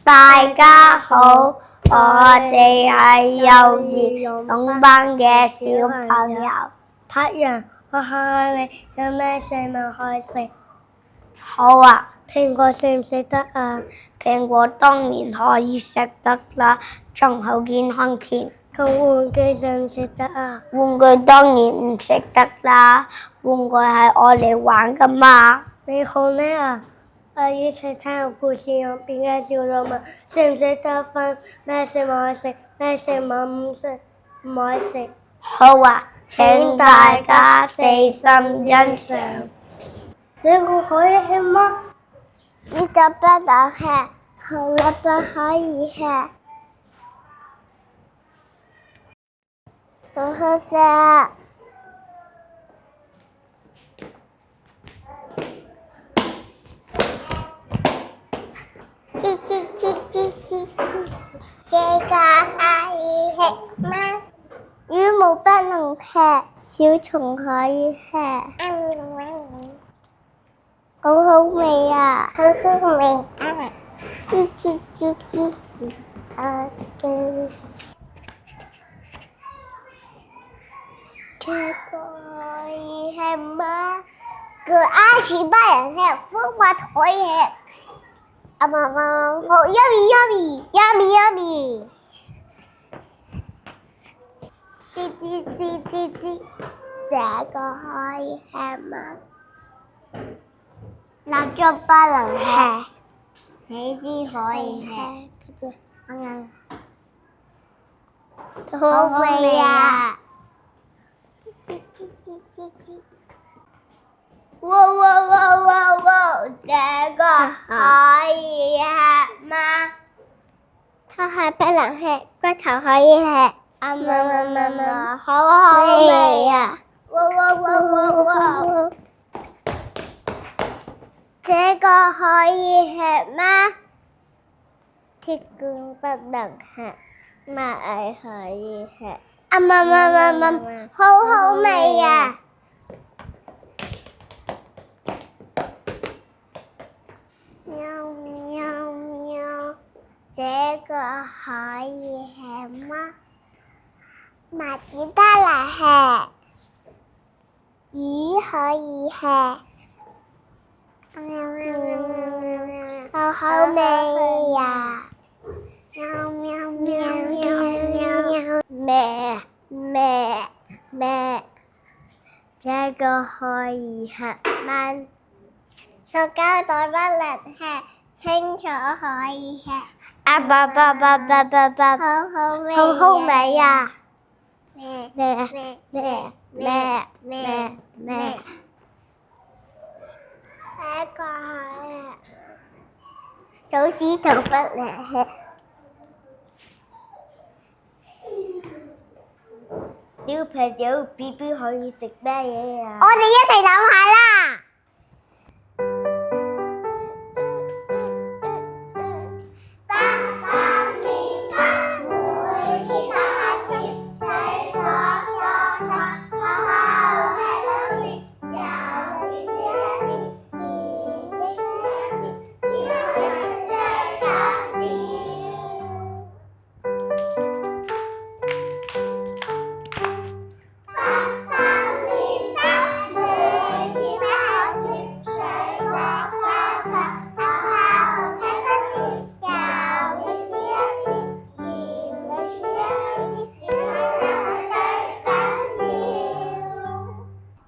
大家好，我哋係幼兒擁班嘅小朋友。柏仁，我考下你有咩食物可以食？好啊，蘋果食唔食得啊？蘋果當然可以食得啦，仲好健康添。咁玩具食唔食得啊？玩具當然唔食得啦，玩具係我嚟玩噶嘛。你好叻啊！我以前聽個故事入邊嘅小動物識唔識得分咩食物可以食，咩食物唔可以食？好啊，請大家細心欣賞。這個可以吃嗎？呢個不能吃，紅蘿蔔可以吃。好好食啊！吱吱吱吱吱吱，這個可以吃嗎？羽毛不能吃，小蟲可以吃。好好味啊！好好味啊！吱吱吱吱吱啊！這個可以吃嗎？個阿奇巴人吃，風滑可以吃。啊媽媽，好 yummy，吱吱吱吱吱，這個可以吃嗎？蠟燭不能吃，你知可以吃。好味啊！吱吱吱吱吱。哇！這個可以吃嗎？它係不能吃，骨頭可以吃。好好味啊！哇！這個可以吃嗎？鐵罐不能吃，螞蟻可以吃。好好味啊！喵，這個可以吃嗎？麻子不能吃，魚可以吃。好好味呀！咩？這個可以吃嗎？塑膠袋不能吃，清楚可以吃。好好味呀！咩？這個係手指頭不能吃。小朋友 BB 可以食咩嘢啊？我哋一齊諗下啦。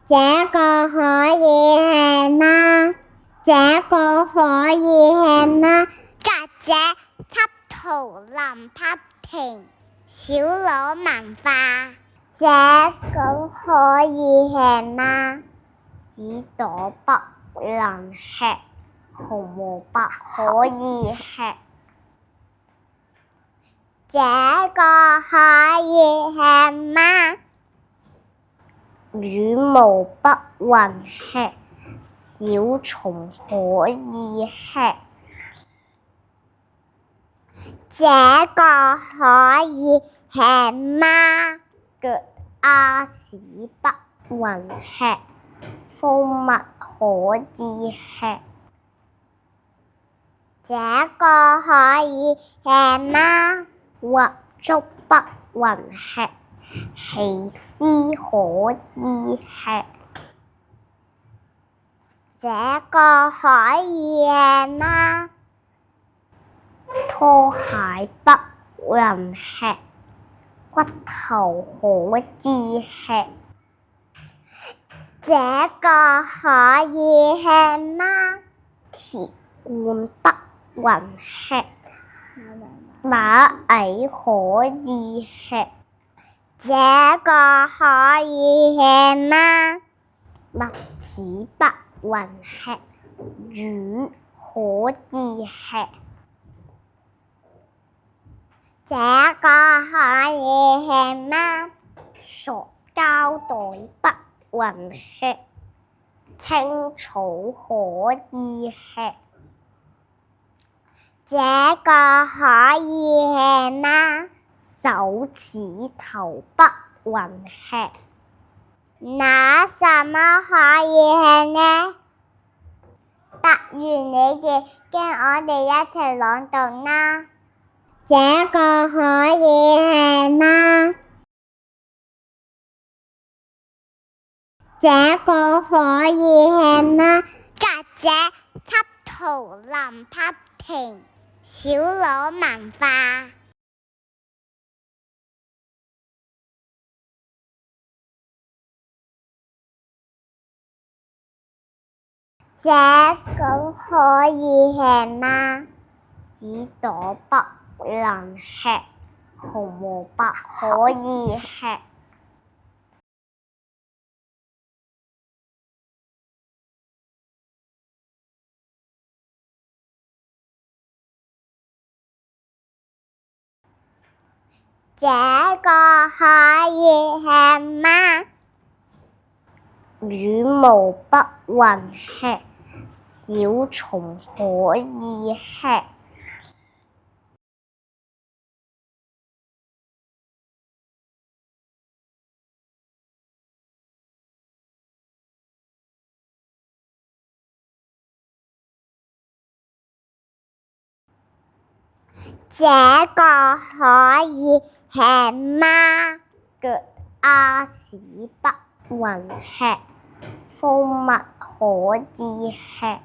這個可以吃嗎？這個可以吃嗎？作者輯圖林柏廷，小羅文化。這個可以吃嗎？紫蘿蔔能吃，紅蘿蔔可以吃。這個可以吃嗎？羽毛不能吃，小蟲可以吃。這個可以吃嗎？腳丫屎不能吃，蜂蜜可以吃。這個可以吃嗎？或粥不允吃，起司可以吃。這個可以吃嗎？拖鞋不能吃，骨頭可以吃。這個可以吃嗎？鐵罐不能吃，螞蟻可以吃。這個可以吃嗎？栗子不能吃，魚可以吃。這個可以吃嗎？塑膠袋不能吃，青草可以吃。這個可以吃嗎？手指頭不能吃。那什麼可以吃呢？答完你哋，跟我哋一齊朗讀啦。這個可以吃嗎？這個可以吃嗎？作者輯圖林柏廷，小魯文化。這個可以吃嗎？耳朵不能吃，紅蘿蔔可以吃。這個可以吃嗎？羽毛不能吃，小蟲可以吃。這個可以吃嗎？腳丫子不能吃，蜂蜜可以吃。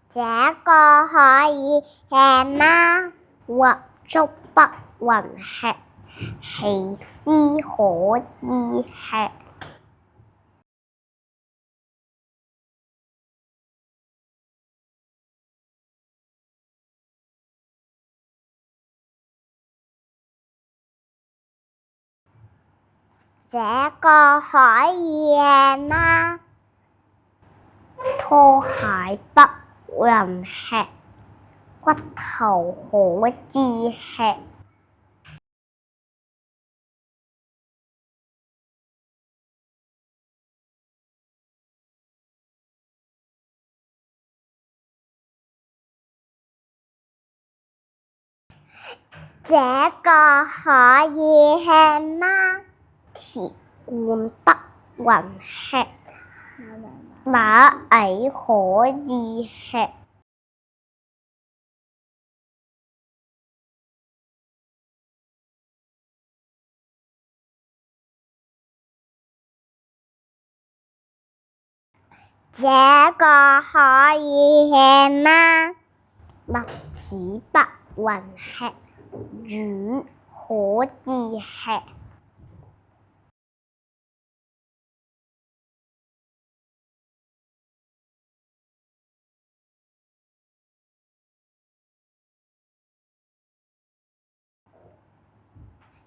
這個可以吃嗎？或粥不能吃，起司可以吃。這個可以吃嗎？拖鞋不能吃，骨頭可以吃。這個可以吃嗎？鐵罐不能吃，螞蟻可以吃。這個可以吃嗎？栗子不能吃，魚可以吃。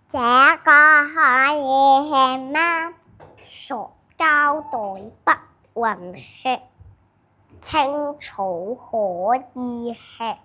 這個可以吃嗎？塑膠袋不能吃，青草可以吃。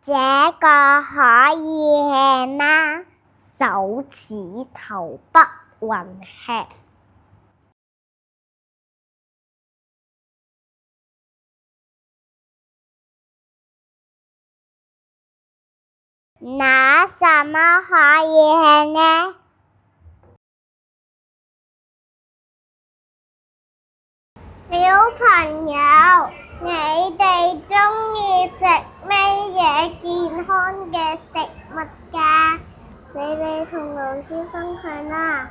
這個可以吃嗎？手指頭不允吃。那什麼可以吃呢？小朋友，你哋鍾意食乜嘢健康嘅食物㗎？你哋同老師分享啦。